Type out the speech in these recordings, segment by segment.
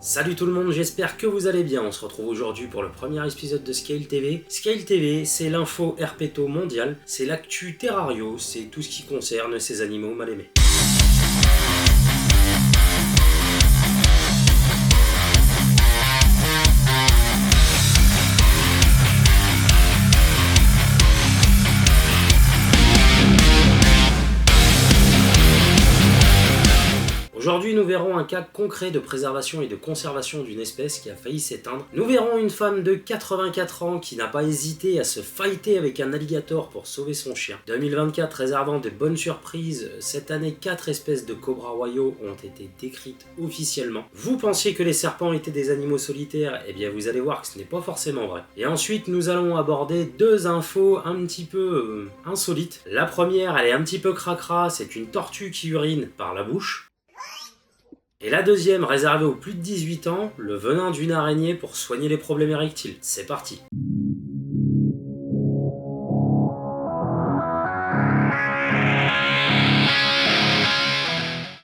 Salut tout le monde, j'espère que vous allez bien. On se retrouve aujourd'hui pour le premier épisode de Scale TV. Scale TV, c'est l'info herpéto mondiale, c'est l'actu Terrario, c'est tout ce qui concerne ces animaux mal aimés. Aujourd'hui, nous verrons un cas concret de préservation et de conservation d'une espèce qui a failli s'éteindre. Nous verrons une femme de 84 ans qui n'a pas hésité à se fighter avec un alligator pour sauver son chien. 2024 réservant de bonnes surprises, cette année 4 espèces de cobras royaux ont été décrites officiellement. Vous pensiez que les serpents étaient des animaux solitaires, eh bien vous allez voir que ce n'est pas forcément vrai. Et ensuite, nous allons aborder deux infos un petit peu insolites. La première, elle est un petit peu cracra, c'est une tortue qui urine par la bouche. Et la deuxième, réservée aux plus de 18 ans, le venin d'une araignée pour soigner les problèmes érectiles. C'est parti.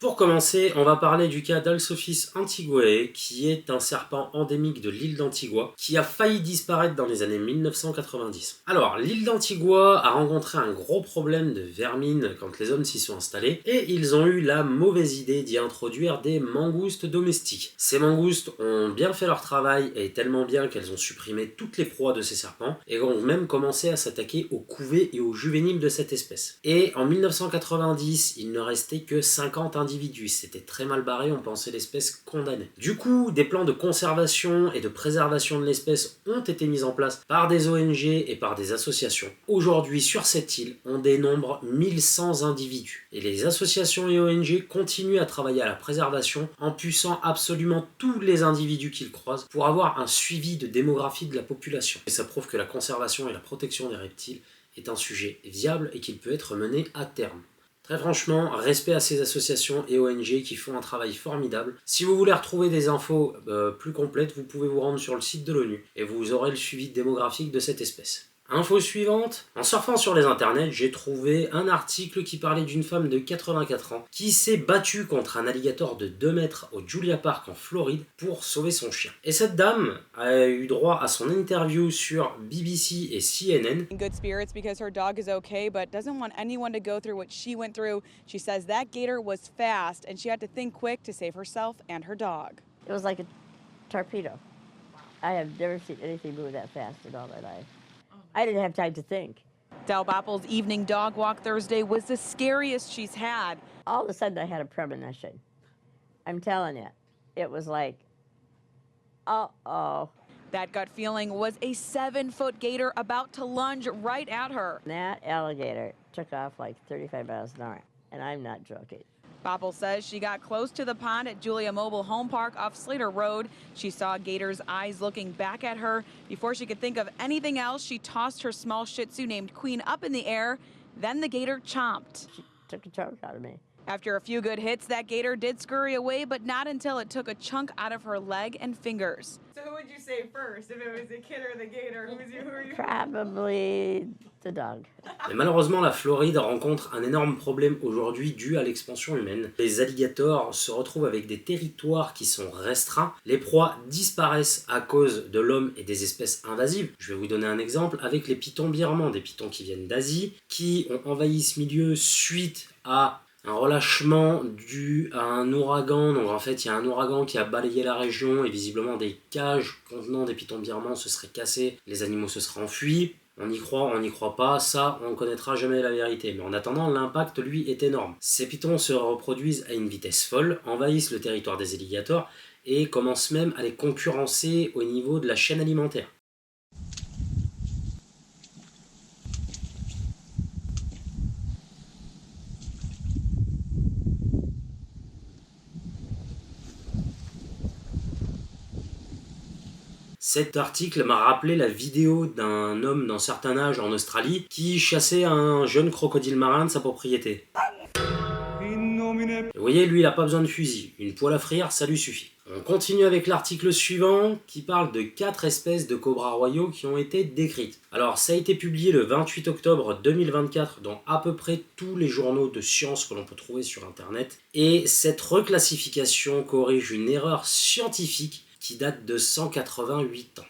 Pour commencer, on va parler du cas d'Alsophis antiguae, qui est un serpent endémique de l'île d'Antigua, qui a failli disparaître dans les années 1990. Alors, l'île d'Antigua a rencontré un gros problème de vermine quand les hommes s'y sont installés, et ils ont eu la mauvaise idée d'y introduire des mangoustes domestiques. Ces mangoustes ont bien fait leur travail, et tellement bien qu'elles ont supprimé toutes les proies de ces serpents, et ont même commencé à s'attaquer aux couvées et aux juvéniles de cette espèce. Et en 1990, il ne restait que 50 individus. C'était très mal barré, on pensait l'espèce condamnée. Du coup, des plans de conservation et de préservation de l'espèce ont été mis en place par des ONG et par des associations. Aujourd'hui, sur cette île, on dénombre 1100 individus. Et les associations et ONG continuent à travailler à la préservation en puçant absolument tous les individus qu'ils croisent pour avoir un suivi de démographie de la population. Et ça prouve que la conservation et la protection des reptiles est un sujet viable et qu'il peut être mené à terme. Très franchement, respect à ces associations et ONG qui font un travail formidable. Si vous voulez retrouver des infos plus complètes, vous pouvez vous rendre sur le site de l'ONU et vous aurez le suivi démographique de cette espèce. Info suivante, en surfant sur les internets, j'ai trouvé un article qui parlait d'une femme de 84 ans qui s'est battue contre un alligator de 2 mètres au Julia Park en Floride pour sauver son chien. Et cette dame a eu droit à son interview sur BBC et CNN. In good spirits because her dog is okay, but doesn't want anyone to go through what she went through. She says that gator was fast and she had to think quick to save herself and her dog. It was like a torpedo. I have never seen anything move that fast in all my life. I didn't have time to think. Del Bopple's evening dog walk Thursday was the scariest she's had. All of a sudden, I had a premonition. I'm telling you, it was like, uh-oh. That gut feeling was a 7-foot gator about to lunge right at her. That alligator took off like 35 miles an hour, and I'm not joking. Bopple says she got close to the pond at Julia Mobile Home Park off Slater Road. She saw Gator's eyes looking back at her. Before she could think of anything else, she tossed her small Shih Tzu named Queen up in the air. Then the gator chomped. She took a chunk out of me. After a few good hits, that gator did scurry away, but not until it took a chunk out of her leg and fingers. So who would you say first? If it was the kid or the gator, who are you? Probably the dog. Et malheureusement, la Floride rencontre un énorme problème aujourd'hui dû à l'expansion humaine. Les alligators se retrouvent avec des territoires qui sont restreints. Les proies disparaissent à cause de l'homme et des espèces invasives. Je vais vous donner un exemple avec les pitons birmans, des pitons qui viennent d'Asie, qui ont envahi ce milieu suite à un relâchement dû à un ouragan. Donc en fait, il y a un ouragan qui a balayé la région et visiblement des cages contenant des pitons birmans se seraient cassées, les animaux se seraient enfuis. On y croit, on n'y croit pas, ça, on ne connaîtra jamais la vérité. Mais en attendant, l'impact, lui, est énorme. Ces pitons se reproduisent à une vitesse folle, envahissent le territoire des alligators et commencent même à les concurrencer au niveau de la chaîne alimentaire. Cet article m'a rappelé la vidéo d'un homme d'un certain âge en Australie qui chassait un jeune crocodile marin de sa propriété. Vous voyez, lui, il n'a pas besoin de fusil. Une poêle à frire, ça lui suffit. On continue avec l'article suivant qui parle de 4 espèces de cobras royaux qui ont été décrites. Alors ça a été publié le 28 octobre 2024 dans à peu près tous les journaux de sciences que l'on peut trouver sur internet. Et cette reclassification corrige une erreur scientifique qui date de 188 ans.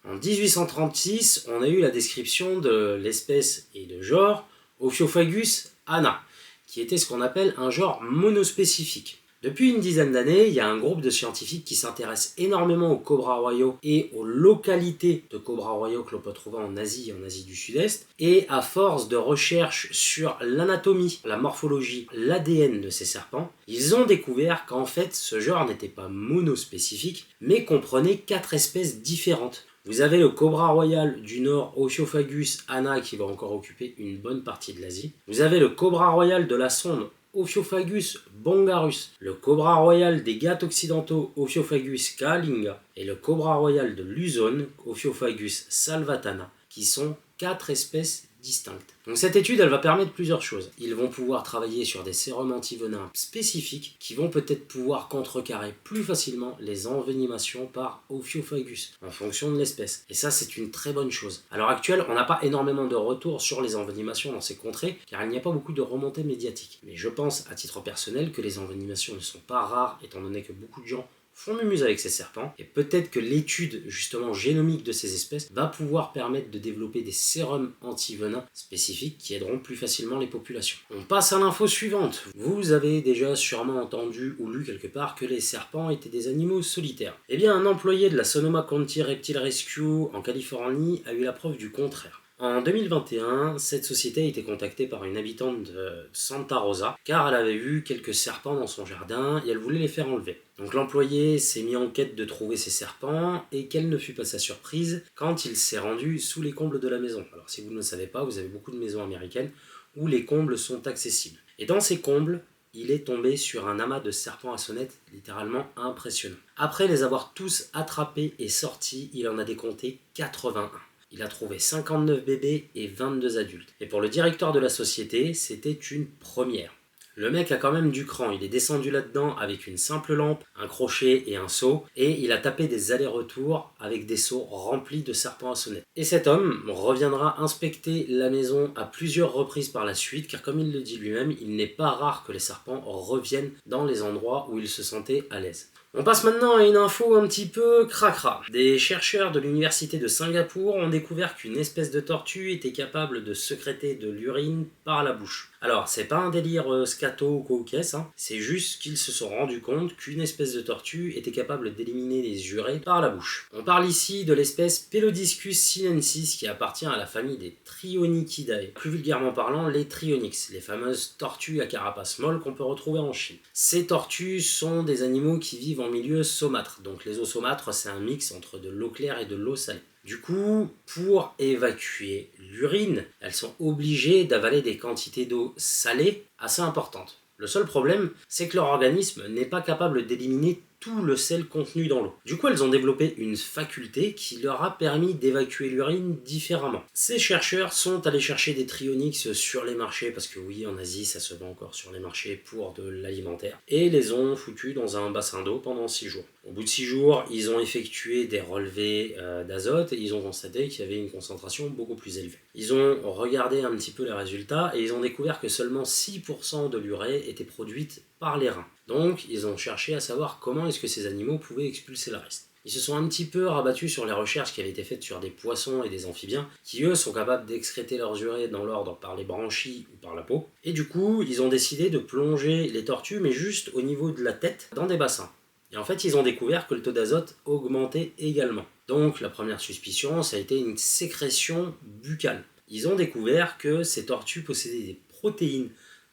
En 1836, on a eu la description de l'espèce et de genre Ophiophagus ana, qui était ce qu'on appelle un genre monospécifique. Depuis une dizaine d'années, il y a un groupe de scientifiques qui s'intéressent énormément aux cobras royaux et aux localités de cobras royaux que l'on peut trouver en Asie et en Asie du Sud-Est. Et à force de recherches sur l'anatomie, la morphologie, l'ADN de ces serpents, ils ont découvert qu'en fait ce genre n'était pas monospécifique, mais comprenait 4 espèces différentes. Vous avez le cobra royal du nord, Ophiophagus ana, qui va encore occuper une bonne partie de l'Asie. Vous avez le cobra royal de la sonde, Ophiophagus bongarus, le cobra royal des Ghats occidentaux, Ophiophagus kaalinga, et le cobra royal de Luzon, Ophiophagus salvatana, qui sont 4 espèces distinctes. Donc cette étude, elle va permettre plusieurs choses. Ils vont pouvoir travailler sur des sérums antivenins spécifiques qui vont peut-être pouvoir contrecarrer plus facilement les envenimations par Ophiophagus en fonction de l'espèce. Et ça, c'est une très bonne chose. À l'heure actuelle, on n'a pas énormément de retours sur les envenimations dans ces contrées car il n'y a pas beaucoup de remontées médiatiques. Mais je pense à titre personnel que les envenimations ne sont pas rares étant donné que beaucoup de gens font mumuse avec ces serpents, et peut-être que l'étude justement génomique de ces espèces va pouvoir permettre de développer des sérums antivenins spécifiques qui aideront plus facilement les populations. On passe à l'info suivante. Vous avez déjà sûrement entendu ou lu quelque part que les serpents étaient des animaux solitaires. Eh bien, un employé de la Sonoma County Reptile Rescue en Californie a eu la preuve du contraire. En 2021, cette société a été contactée par une habitante de Santa Rosa car elle avait vu quelques serpents dans son jardin et elle voulait les faire enlever. Donc l'employé s'est mis en quête de trouver ces serpents et quelle ne fut pas sa surprise quand il s'est rendu sous les combles de la maison. Alors si vous ne le savez pas, vous avez beaucoup de maisons américaines où les combles sont accessibles. Et dans ces combles, il est tombé sur un amas de serpents à sonnettes littéralement impressionnant. Après les avoir tous attrapés et sortis, il en a décompté 81. Il a trouvé 59 bébés et 22 adultes. Et pour le directeur de la société, c'était une première. Le mec a quand même du cran, il est descendu là-dedans avec une simple lampe, un crochet et un seau, et il a tapé des allers-retours avec des seaux remplis de serpents à sonnettes. Et cet homme reviendra inspecter la maison à plusieurs reprises par la suite, car comme il le dit lui-même, il n'est pas rare que les serpents reviennent dans les endroits où ils se sentaient à l'aise. On passe maintenant à une info un petit peu cracra. Des chercheurs de l'université de Singapour ont découvert qu'une espèce de tortue était capable de sécréter de l'urine par la bouche. Alors, c'est pas un délire scato ou cocasse, c'est juste qu'ils se sont rendus compte qu'une espèce de tortue était capable d'éliminer les urées par la bouche. On parle ici de l'espèce Pelodiscus sinensis qui appartient à la famille des Trionychidae. Plus vulgairement parlant, les Trionyx, les fameuses tortues à carapace molle qu'on peut retrouver en Chine. Ces tortues sont des animaux qui vivent en milieu saumâtre. Donc les eaux saumâtres, c'est un mix entre de l'eau claire et de l'eau salée. Du coup, pour évacuer l'urine, elles sont obligées d'avaler des quantités d'eau salée assez importantes. Le seul problème, c'est que leur organisme n'est pas capable d'éliminer tout le sel contenu dans l'eau. Du coup, elles ont développé une faculté qui leur a permis d'évacuer l'urine différemment. Ces chercheurs sont allés chercher des Trionyx sur les marchés, parce que oui, en Asie, ça se vend encore sur les marchés pour de l'alimentaire, et les ont foutus dans un bassin d'eau pendant 6 jours. Au bout de 6 jours, ils ont effectué des relevés d'azote, et ils ont constaté qu'il y avait une concentration beaucoup plus élevée. Ils ont regardé un petit peu les résultats, et ils ont découvert que seulement 6% de l'urée était produite par les reins. Donc, ils ont cherché à savoir comment est-ce que ces animaux pouvaient expulser le reste. Ils se sont un petit peu rabattus sur les recherches qui avaient été faites sur des poissons et des amphibiens, qui eux sont capables d'excréter leurs urées dans l'ordre par les branchies ou par la peau. Et du coup, ils ont décidé de plonger les tortues, mais juste au niveau de la tête, dans des bassins. Et en fait, ils ont découvert que le taux d'azote augmentait également. Donc, la première suspicion, ça a été une sécrétion buccale. Ils ont découvert que ces tortues possédaient des protéines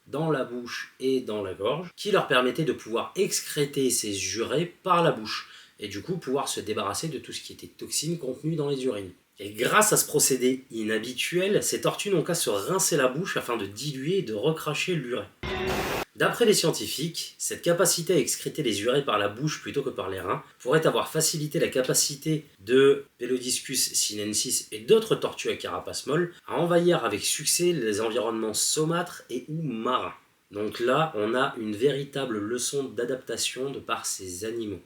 dans la bouche et dans la gorge, qui leur permettait de pouvoir excréter ces urées par la bouche, et du coup pouvoir se débarrasser de tout ce qui était toxines contenues dans les urines. Et grâce à ce procédé inhabituel, ces tortues n'ont qu'à se rincer la bouche afin de diluer et de recracher l'urée. D'après les scientifiques, cette capacité à excréter les urées par la bouche plutôt que par les reins pourrait avoir facilité la capacité de Pelodiscus sinensis et d'autres tortues à carapace molle à envahir avec succès les environnements saumâtres et ou marins. Donc là, on a une véritable leçon d'adaptation de par ces animaux.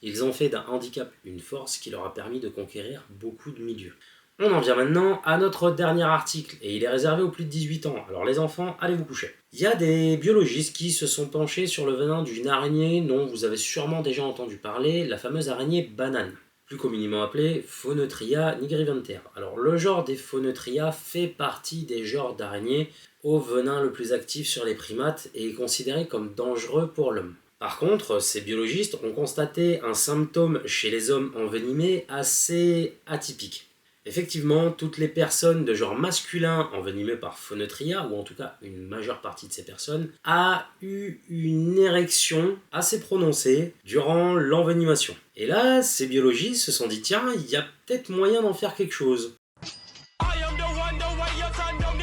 ils ont fait d'un handicap une force qui leur a permis de conquérir beaucoup de milieux. On en vient maintenant à notre dernier article, et il est réservé aux plus de 18 ans, alors les enfants, allez vous coucher. Il y a des biologistes qui se sont penchés sur le venin d'une araignée dont vous avez sûrement déjà entendu parler, la fameuse araignée banane, plus communément appelée Phoneutria nigriventer. Alors le genre des Phoneutria fait partie des genres d'araignées au venin le plus actif sur les primates et est considéré comme dangereux pour l'homme. Par contre, ces biologistes ont constaté un symptôme chez les hommes envenimés assez atypique. Effectivement, toutes les personnes de genre masculin envenimées par Phoneutria, ou en tout cas une majeure partie de ces personnes, a eu une érection assez prononcée durant l'envenimation. Et là, ces biologistes se sont dit, tiens, il y a peut-être moyen d'en faire quelque chose.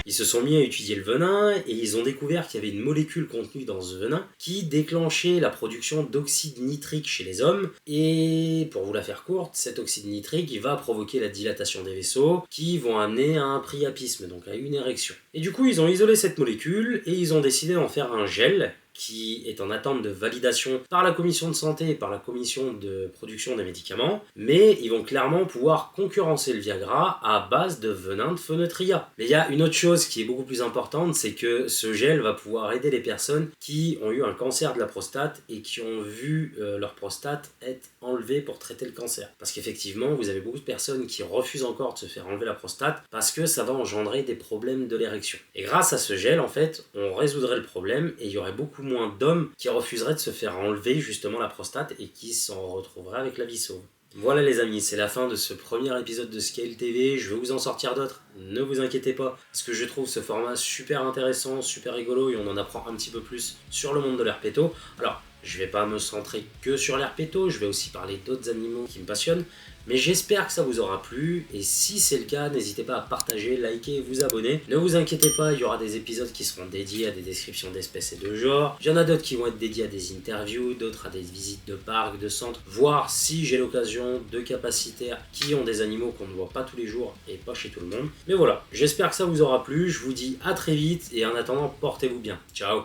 Ils se sont mis à étudier le venin et ils ont découvert qu'il y avait une molécule contenue dans ce venin qui déclenchait la production d'oxyde nitrique chez les hommes. Et pour vous la faire courte, cet oxyde nitrique il va provoquer la dilatation des vaisseaux qui vont amener à un priapisme, donc à une érection. Et du coup, ils ont isolé cette molécule et ils ont décidé d'en faire un gel qui est en attente de validation par la commission de santé et par la commission de production des médicaments, mais ils vont clairement pouvoir concurrencer le Viagra à base de venin de Phoneutria. Mais il y a une autre chose qui est beaucoup plus importante, c'est que ce gel va pouvoir aider les personnes qui ont eu un cancer de la prostate et qui ont vu leur prostate être enlevée pour traiter le cancer. Parce qu'effectivement, vous avez beaucoup de personnes qui refusent encore de se faire enlever la prostate parce que ça va engendrer des problèmes de l'érection. Et grâce à ce gel, en fait, on résoudrait le problème et il y aurait beaucoup moins d'hommes qui refuseraient de se faire enlever justement la prostate et qui s'en retrouveraient avec la vie sauve. Voilà les amis, c'est la fin de ce premier épisode de Scale TV, je vais vous en sortir d'autres, ne vous inquiétez pas, parce que je trouve ce format super intéressant, super rigolo et on en apprend un petit peu plus sur le monde de l'herpéto. Alors, je vais pas me centrer que sur l'herpéto, je vais aussi parler d'autres animaux qui me passionnent, mais j'espère que ça vous aura plu, et si c'est le cas, n'hésitez pas à partager, liker et vous abonner. Ne vous inquiétez pas, il y aura des épisodes qui seront dédiés à des descriptions d'espèces et de genres. Il y en a d'autres qui vont être dédiés à des interviews, d'autres à des visites de parcs, de centres, voir si j'ai l'occasion de capacitaires qui ont des animaux qu'on ne voit pas tous les jours et pas chez tout le monde. Mais voilà, j'espère que ça vous aura plu, je vous dis à très vite, et en attendant, portez-vous bien. Ciao!